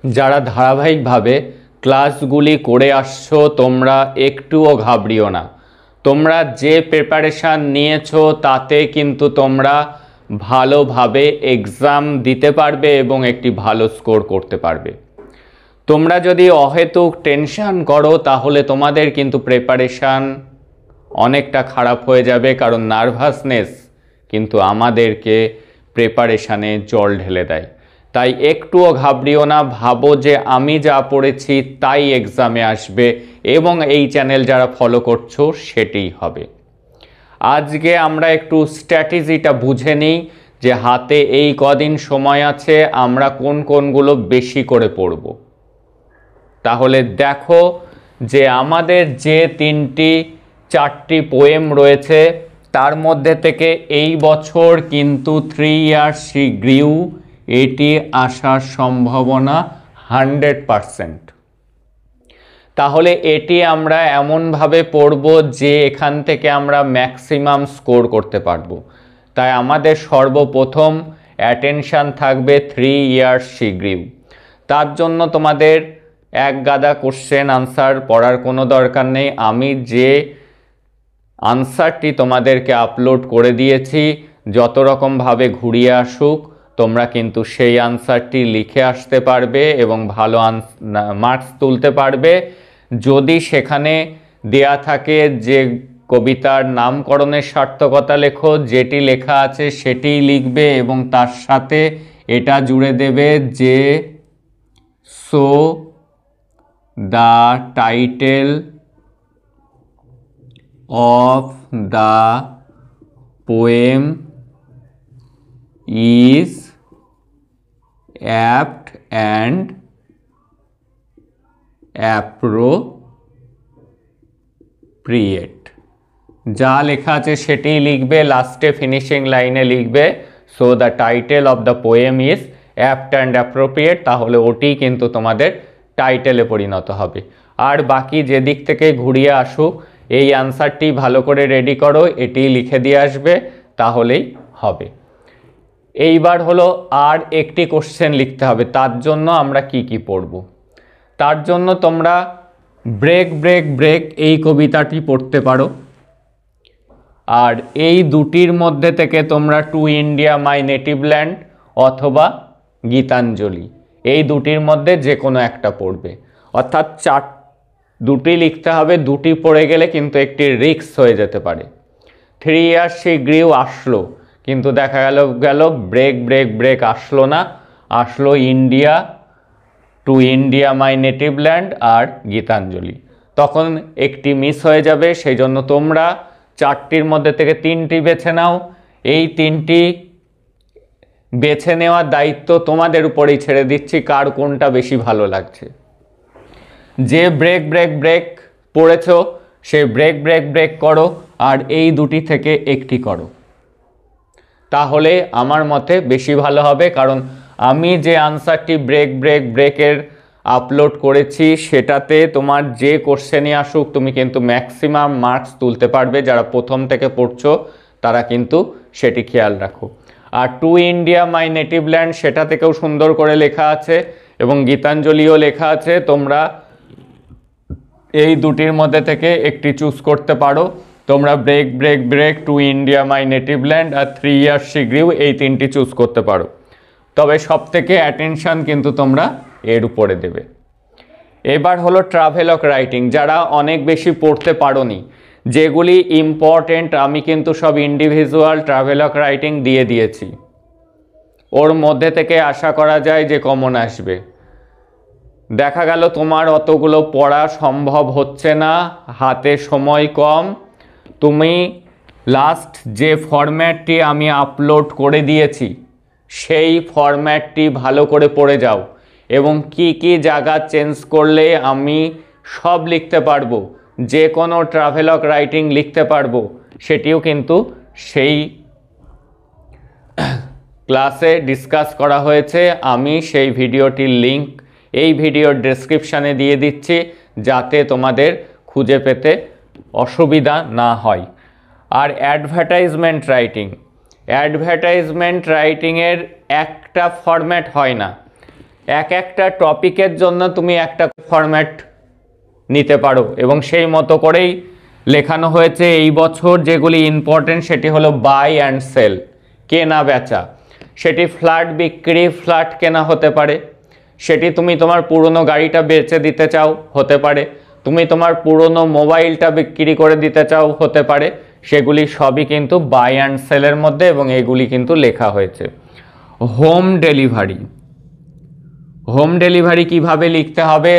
যারা ধারাবাহিকভাবে ক্লাসগুলি করে আসছো তোমরা একটুও ঘাবড়িও না। তোমরা যে প্রিপারেশান নিয়েছো তাতে কিন্তু তোমরা ভালোভাবে এক্সাম দিতে পারবে এবং একটি ভালো স্কোর করতে পারবে। তোমরা যদি অহেতুক টেনশন করো তাহলে তোমাদের কিন্তু প্রিপারেশান অনেকটা খারাপ হয়ে যাবে, কারণ নার্ভাসনেস কিন্তু আমাদেরকে প্রিপারেশানে জল ঢেলে দেয়। তাই একটুও ঘাবড়িও না, ভাবো যে আমি যা পড়েছি তাই এক্সামে আসবে এবং এই চ্যানেল যারা ফলো করছো সেটাই হবে। আজকে আমরা একটু স্ট্র্যাটেজিটা বুঝে নিই যে হাতে এই কদিন সময় আছে আমরা কোনগুলো বেশি করে পড়ব। তাহলে দেখো যে আমাদের যে 4টি পোয়েম রয়েছে তার মধ্যে থেকে এই বছর কিন্তু 3 ইয়ার্স শি গ্রিউ এটি আসার সম্ভাবনা 100%। তাহলে এটি আমরা এমনভাবে পড়ব যে এখান থেকে আমরা ম্যাক্সিমাম স্কোর করতে পারবো। তাই আমাদের সর্বপ্রথম অ্যাটেনশান থাকবে 3 ইয়ার্স শি গ্রিউ। তার জন্য তোমাদের এক গাদা কোশ্চেন আনসার পড়ার কোনো দরকার নেই। আমি যে আনসারটি তোমাদেরকে আপলোড করে দিয়েছি, যত রকমভাবে ঘুরিয়ে আসুক তোমরা কিন্তু সেই আনসারটি লিখে আসতে পারবে এবং ভালো মার্কস তুলতে পারবে। যদি সেখানে দেয়া থাকে যে কবিতার নামকরণের সার্থকতা লেখো, যেটি লেখা আছে সেটিই লিখবে এবং তার সাথে এটা জুড়ে দেবে যে so the title of the poem is apt and appropriate। যা লেখা আছে সেটাই লিখবে, লাস্টে ফিনিশিং লাইনে লিখবে so the title of the poem is apt and appropriate. তাহলে ওটি কিন্তু তোমাদের টাইটেলে পরিণত হবে। আর বাকি যে দিক থেকে ঘুরিয়ে আসুক এই আনসারটি ভালো করে রেডি করো, এটি লিখে দিয়ে আসবে, তাহলেই হবে। এইবার হলো আর একটি কোশ্চেন লিখতে হবে। তার জন্য আমরা কি পড়ব? তার জন্য তোমরা ব্রেক ব্রেক ব্রেক এই কবিতাটি পড়তে পারো। আর এই দুটির মধ্যে থেকে তোমরা two India my native land অথবা গীতাঞ্জলি, এই দুটির মধ্যে যে কোনো একটা পড়বে। অর্থাৎ দুটি লিখতে হবে। দুটি পড়ে গেলে কিন্তু একটি রিস্ক হয়ে যেতে পারে। 3 ইয়ার্স শি গ্রিউ আসলো, কিন্তু দেখা গেল ব্রেক ব্রেক ব্রেক আসলো না, আসলো India to India my native land আর গীতাঞ্জলি। তখন একটি মিস হয়ে যাবে। সেই জন্য তোমরা 4টির মধ্যে থেকে 3টি বেছে নাও। এই 3টি বেছে নেওয়ার দায়িত্ব তোমাদের উপরেই ছেড়ে দিচ্ছি, কার কোনটা বেশি ভালো লাগছে। যে ব্রেক ব্রেক ব্রেক পড়েছো সে ব্রেক ব্রেক ব্রেক করো আর এই দুটি থেকে একটি করো, তাহলে আমার মতে বেশি ভালো হবে। কারণ আমি যে আনসারটি ব্রেক ব্রেক ব্রেকের আপলোড করেছি সেটাতে তোমার যে কোশ্চেনই আসুক তুমি কিন্তু ম্যাক্সিমাম মার্কস তুলতে পারবে। যারা প্রথম থেকে পড়ছো তারা কিন্তু সেটি খেয়াল রাখো। আর to India my native land সেটা থেকেও সুন্দর করে লেখা আছে এবং গীতাঞ্জলিও লেখা আছে। তোমরা এই দুটির মধ্যে থেকে একটি চুজ করতে পারো। তোমরা break break break, to India my native land আর 3 ইয়ার্স শি গ্রিউ এই 3টি চুজ করতে পারো। তবে সব থেকে অ্যাটেনশান কিন্তু তোমরা এর উপরে দেবে। এবার হলো ট্রাভেলগ রাইটিং। যারা অনেক বেশি পড়তে পারোনি, যেগুলি ইম্পর্টেন্ট আমি কিন্তু সব ইন্ডিভিজুয়াল ট্রাভেলগ রাইটিং দিয়ে দিয়েছি। ওর মধ্যে থেকে আশা করা যায় যে কমন আসবে। দেখা গেল তোমার অতগুলো পড়া সম্ভব হচ্ছে না, হাতে সময় কম, তুমি লাস্ট যে ফরম্যাটটি আমি আপলোড করে দিয়েছি সেই ফরম্যাটটি ভালো করে পড়ে যাও এবং কি জায়গা চেঞ্জ করলে আমি সব লিখতে পারবো, যে কোনো ট্রাভেলগ রাইটিং লিখতে পারবো, সেটিও কিন্তু সেই ক্লাসে ডিসকাস করা হয়েছে। আমি সেই ভিডিওটির লিঙ্ক এই ভিডিওর ডেসক্রিপশানে দিয়ে দিচ্ছি যাতে তোমাদের খুঁজে পেতে অসুবিধা না হয়। আর অ্যাডভার্টাইজমেন্ট রাইটিংয়ের একটা ফরম্যাট হয় না, এক একটা টপিকের জন্য তুমি একটা ফরম্যাট নিতে পারো এবং সেই মতো করেই লেখানো হয়েছে। এই বছর যেগুলি ইম্পর্টেন্ট সেটি হলো বাই অ্যান্ড সেল, কেনা বেচা। সেটি ফ্ল্যাট বিক্রি, ফ্ল্যাট কেনা হতে পারে, সেটি তুমি তোমার পুরনো গাড়িটা বেচে দিতে চাও হতে পারে, তুমি তোমার পুরনো মোবাইলটা বিক্রি করে দিতে চাও হতে পারে, সেগুলি সবই কিন্তু বাই অ্যান্ড সেলের মধ্যে এবং এগুলি কিন্তু লেখা হয়েছে। হোম ডেলিভারি, হোম ডেলিভারি কিভাবে লিখতে হবে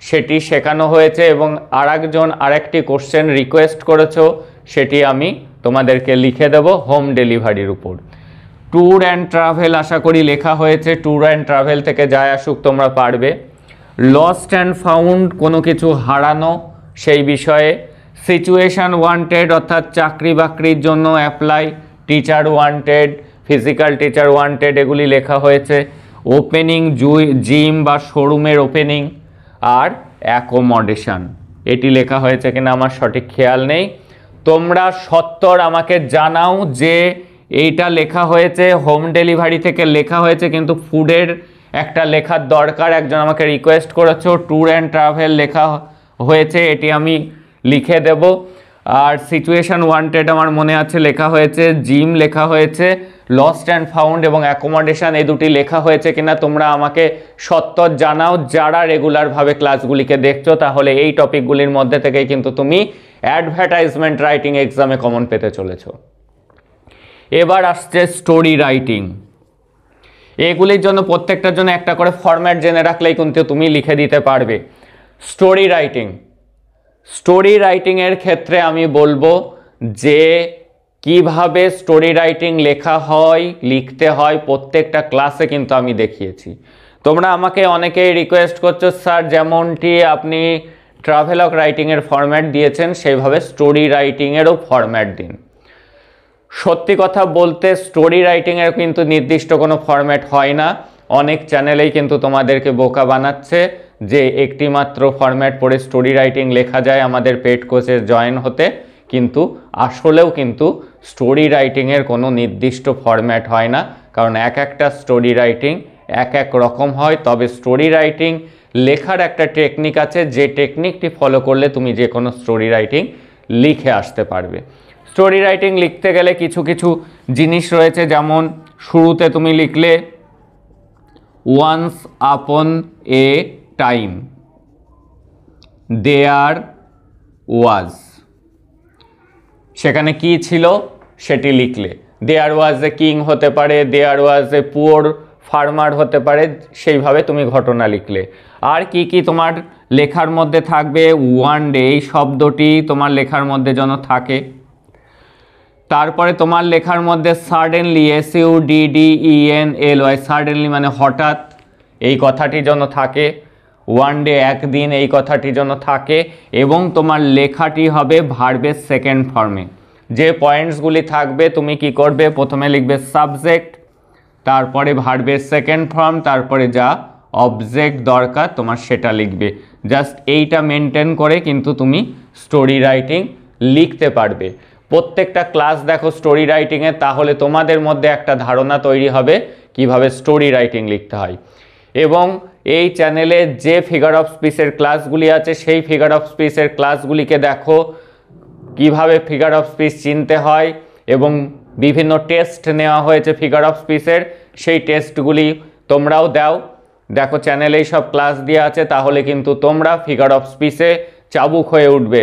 সেটি শেখানো হয়েছে এবং আরেকটি কোশ্চেন রিকোয়েস্ট করেছো, সেটি আমি তোমাদেরকে লিখে দেব হোম ডেলিভারির উপর। ট্যুর অ্যান্ড ট্রাভেল আশা করি লেখা হয়েছে, ট্যুর অ্যান্ড ট্রাভেল থেকে যায় আসুক তোমরা পারবে। লস্ট অ্যান্ড ফাউন্ড, কোনো কিছু হারানো সেই বিষয়ে। সিচুয়েশান ওয়ান্টেড অর্থাৎ চাকরি বাকরির জন্য apply, teacher wanted, physical teacher wanted, এগুলি লেখা হয়েছে। ওপেনিং জিম বা শোরুমের ওপেনিং, আর অ্যাকোমোডেশন, এটি লেখা হয়েছে কিনা আমার সঠিক খেয়াল নেই। তোমরা সত্তর আমাকে জানাও যে এইটা লেখা হয়েছে হোম ডেলিভারি থেকে লেখা হয়েছে, কিন্তু ফুডের একটা লেখার দরকার। একজন আমাকে রিকোয়েস্ট করেছো, ট্যুর অ্যান্ড ট্রাভেল লেখা হয়েছে, এটি আমি লিখে দেব। আর সিচুয়েশান ওয়ান্টেড আমার মনে আছে লেখা হয়েছে, জিম লেখা হয়েছে, লস্ট অ্যান্ড ফাউন্ড এবং অ্যাকোমোডেশন এই দুটি লেখা হয়েছে কিনা তোমরা আমাকে সত্তর জানাও। যারা রেগুলারভাবে ক্লাসগুলিকে দেখছো তাহলে এই টপিকগুলির মধ্যে থেকেই কিন্তু তুমি অ্যাডভার্টাইজমেন্ট রাইটিং এক্সামে কমন পেতে চলেছো। এবার আসছে স্টোরি রাইটিং। এগুলির জন্য প্রত্যেকটার জন্য একটা করে ফরম্যাট জেনে রাখলেই কিন্তু তুমি লিখে দিতে পারবে। স্টোরি রাইটিং, স্টোরি রাইটিংয়ের ক্ষেত্রে আমি বলবো যে কিভাবে স্টোরি রাইটিং লেখা হয়, লিখতে হয়, প্রত্যেকটা ক্লাসে কিন্তু আমি দেখিয়েছি। তোমরা আমাকে অনেকেই রিকোয়েস্ট করছো স্যার যেমনটি আপনি ট্রাভেলগ রাইটিংয়ের ফরম্যাট দিয়েছেন সেইভাবে স্টোরি রাইটিংয়েরও ফরম্যাট দিন। সত্যি কথা বলতে স্টোরি রাইটিংয়ের কিন্তু নির্দিষ্ট কোনো ফরম্যাট হয় না। অনেক চ্যানেলেই কিন্তু তোমাদেরকে বোকা বানাচ্ছে যে একটি মাত্র ফরম্যাট পড়ে স্টোরি রাইটিং লেখা যায় আমাদের পেড কোর্সে জয়েন হতে, কিন্তু আসলেও কিন্তু স্টোরি রাইটিংয়ের কোনো নির্দিষ্ট ফরম্যাট হয় না, কারণ এক একটা স্টোরি রাইটিং এক এক রকম হয়। তবে স্টোরি রাইটিং লেখার একটা টেকনিক আছে, যে টেকনিকটি ফলো করলে তুমি যে কোনো স্টোরি রাইটিং লিখে আসতে পারবে। স্টোরি রাইটিং লিখতে গেলে কিছু কিছু জিনিস রয়েছে, যেমন শুরুতে তুমি লিখলে ওয়ান্স আপন এ টাইম দেয়ার ওয়াজ, সেখানে কি ছিল সেটি লিখলে। দেয়ার ওয়াজ এ কিং হতে পারে, দেয়ার ওয়াজ এ পুয়ার ফার্মার হতে পারে, সেইভাবে তুমি ঘটনা লিখলে। আর কি কি তোমার লেখার মধ্যে থাকবে, ওয়ান ডে এই শব্দটি তোমার লেখার মধ্যে যেন থাকে। তারপরে তোমার লেখার মধ্যে সাডেনলি, SUDDENLY, সাডেনলি মানে হঠাৎ, এই কথাটি যেন থাকে। ওয়ান ডে একদিন, এই কথাটি যেন থাকে। এবং তোমার লেখাটি হবে ভার্বের সেকেন্ড ফর্মে। যে পয়েন্টসগুলি থাকবে তুমি কি করবে, প্রথমে লিখবে সাবজেক্ট, তারপরে ভার্বের সেকেন্ড ফর্ম, তারপরে যা অবজেক্ট দরকার তোমার সেটা লিখবে। জাস্ট এইটা মেনটেন করে কিন্তু তুমি স্টোরি রাইটিং লিখতে পারবে। প্রত্যেকটা ক্লাস দেখো স্টোরি রাইটিংয়ে, তাহলে তোমাদের মধ্যে একটা ধারণা তৈরি হবে কিভাবে স্টোরি রাইটিং লিখতে হয়। এবং এই চ্যানেলে যে ফিগার অফ স্পিচের ক্লাসগুলি আছে সেই ফিগার অফ স্পিচের ক্লাসগুলিকে দেখো, কিভাবে ফিগার অফ স্পিচ চিনতে হয়, এবং বিভিন্ন টেস্ট নেওয়া হয়েছে ফিগার অফ স্পিচের, সেই টেস্টগুলি তোমরাও দাও। দেখো চ্যানেলেই সব ক্লাস দেওয়া আছে, তাহলে কিন্তু তোমরা ফিগার অফ স্পিচে চাবুক হয়ে উঠবে।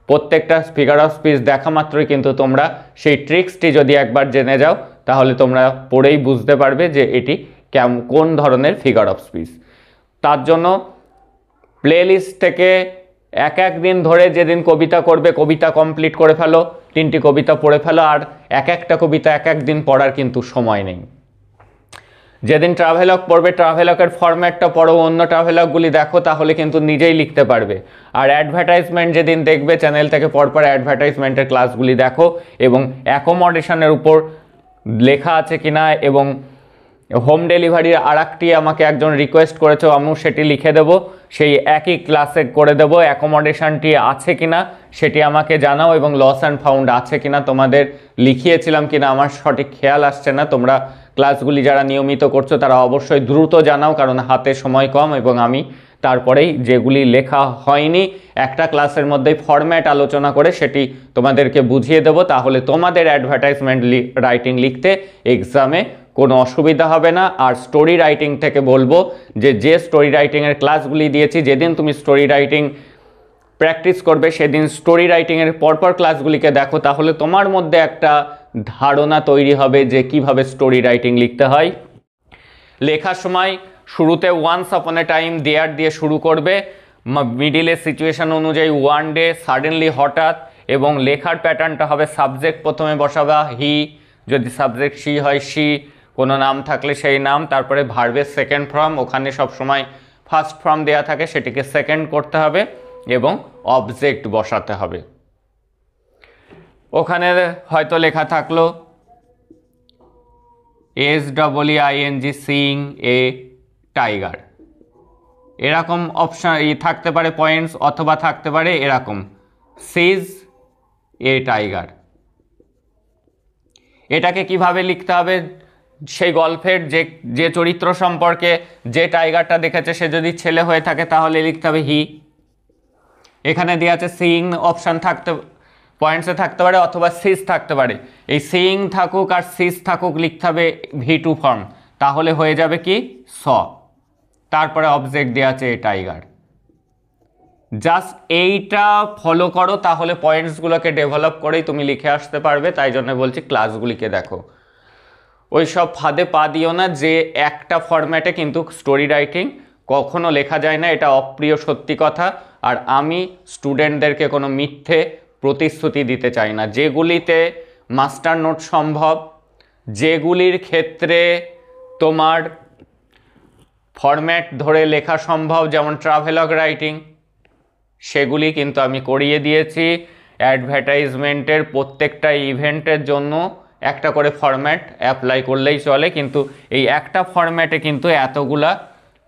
প্রত্যেকটা ফিগার অফ স্পিচ দেখা মাত্রই কিন্তু তোমরা সেই ট্রিক্সটি যদি একবার জেনে যাও তাহলে তোমরা পড়েই বুঝতে পারবে যে এটি কোন ধরনের ফিগার অফ স্পিচ। তার জন্য প্লেলিস্ট থেকে এক এক দিন ধরে যেদিন কবিতা করবে কবিতা কমপ্লিট করে ফেলো, 3টি কবিতা পড়ে ফেলো, আর এক একটা কবিতা এক এক দিন পড়ার কিন্তু সময় নেই। যেদিন ট্রাভেলগ পড়বে ট্রাভেলগের ফরম্যাটটা পড়ো, অন্য ট্রাভেলগগুলি দেখো, তাহলে কিন্তু নিজেই লিখতে পারবে। আর অ্যাডভার্টাইজমেন্ট যেদিন দেখবে চ্যানেল থেকে পরপর অ্যাডভার্টাইজমেন্টের ক্লাসগুলি দেখো, এবং অ্যাকোমোডেশনের উপর লেখা আছে কিনা, এবং হোম ডেলিভারির আরেকটি আমাকে একজন রিকোয়েস্ট করেছে, আমিও সেটি লিখে দেবো, সেই একই ক্লাসে করে দেবো। অ্যাকোমোডেশনটি আছে কিনা সেটি আমাকে জানাও, এবং লস অ্যান্ড ফাউন্ড আছে কিনা তোমাদের লিখিয়েছিলাম কিনা আমার সঠিক খেয়াল আসছে না, তোমরা ক্লাসগুলি যারা নিয়মিত করছো তারা অবশ্যই দ্রুত জানাও, কারণ হাতে সময় কম এবং আমি তারপরেই যেগুলি লেখা হয়নি একটা ক্লাসের মধ্যেই ফরম্যাট আলোচনা করে সেটি তোমাদেরকে বুঝিয়ে দেব। তাহলে তোমাদের অ্যাডভার্টাইজমেন্ট রাইটিং লিখতে এক্সামে কোনো অসুবিধা হবে না। আর স্টোরি রাইটিং থেকে বলবো যে স্টোরি রাইটিংয়ের ক্লাসগুলি দিয়েছি, যেদিন তুমি স্টোরি রাইটিং প্র্যাকটিস করবে সেদিন স্টোরি রাইটিংয়ের পরপর ক্লাসগুলিকে দেখো, তাহলে তোমার মধ্যে একটা ধারণা তৈরি হবে যে কিভাবে স্টোরি রাইটিং লিখতে হয়। লেখার সময় শুরুতে ওয়ান্স আপন এ টাইম দেয়ার দিয়ে শুরু করবে, মিডিলের সিচুয়েশন অনুযায়ী ওয়ান ডে, সাডেনলি হঠাৎ, এবং লেখার প্যাটার্নটা হবে সাবজেক্ট প্রথমে বসাবা হি, যদি সাবজেক্ট শি হয় শি, কোনো নাম থাকলে সেই নাম, তারপরে ভার্বের সেকেন্ড ফর্ম, ওখানে সবসময় ফার্স্ট ফর্ম দেওয়া থাকে সেটিকে সেকেন্ড করতে হবে, এবং অবজেক্ট বসাতে হবে। ওখানে হয়তো লেখা থাকলো SEEING সিইং এ টাইগার, এরকম অপশান থাকতে পারে পয়েন্টস, অথবা থাকতে পারে এরকম সিজ এ টাইগার। এটাকে কিভাবে লিখতে হবে, সেই গল্পের যে চরিত্র সম্পর্কে যে টাইগারটা দেখেছে সে যদি ছেলে হয়ে থাকে তাহলে লিখতে হবে হি। এখানে দেওয়া আছে সিইং অপশান থাকতে পয়েন্টসে থাকতে পারে, অথবা সিজ থাকতে পারে। এই সিইং থাকুক আর সিজ থাকুক লিখতে হবে V2 ফর্ম, তাহলে হয়ে যাবে কি স। তারপরে অবজেক্ট দেওয়া আছে এ টাইগার। জাস্ট এইটা ফলো করো, তাহলে পয়েন্টসগুলোকে ডেভেলপ করেই তুমি লিখে আসতে পারবে। তাই জন্য বলছি ক্লাসগুলিকে দেখো, ওই সব ফাঁদে পা দিও না যে একটা ফরম্যাটে কিন্তু স্টোরি রাইটিং কখনো লেখা যায় না, এটা অপ্রিয় সত্যি কথা। আর আমি স্টুডেন্টদেরকে কোনো মিথ্যে প্রতিশ্রুতি দিতে চাই না। যেগুলিতে মাস্টার নোট সম্ভব, যেগুলির ক্ষেত্রে তোমার ফরম্যাট ধরে লেখা সম্ভব, যেমন ট্রাভেলগ রাইটিং, সেগুলি কিন্তু আমি করিয়ে দিয়েছি। অ্যাডভার্টাইজমেন্টের প্রত্যেকটা ইভেন্টের জন্য একটা করে ফরম্যাট অ্যাপ্লাই করলেই চলে, কিন্তু এই একটা ফরম্যাটে কিন্তু এতগুলা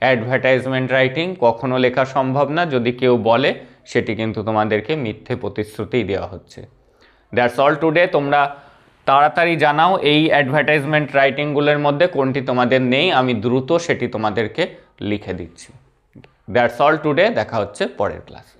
অ্যাডভার্টাইজমেন্ট রাইটিং কখনো লেখা সম্ভব না। যদি কেউ বলে সেটি কিন্তু তোমাদেরকে মিথ্যে প্রতিশ্রুতি দেওয়া হচ্ছে। That's all today. তোমরা তাড়াতাড়ি জানাও এই অ্যাডভার্টাইজমেন্ট রাইটিংগুলোর মধ্যে কোনটি তোমাদের নেই, আমি দ্রুত সেটি তোমাদেরকে লিখে দিচ্ছি। That's all today. দেখা হচ্ছে পরের ক্লাসে।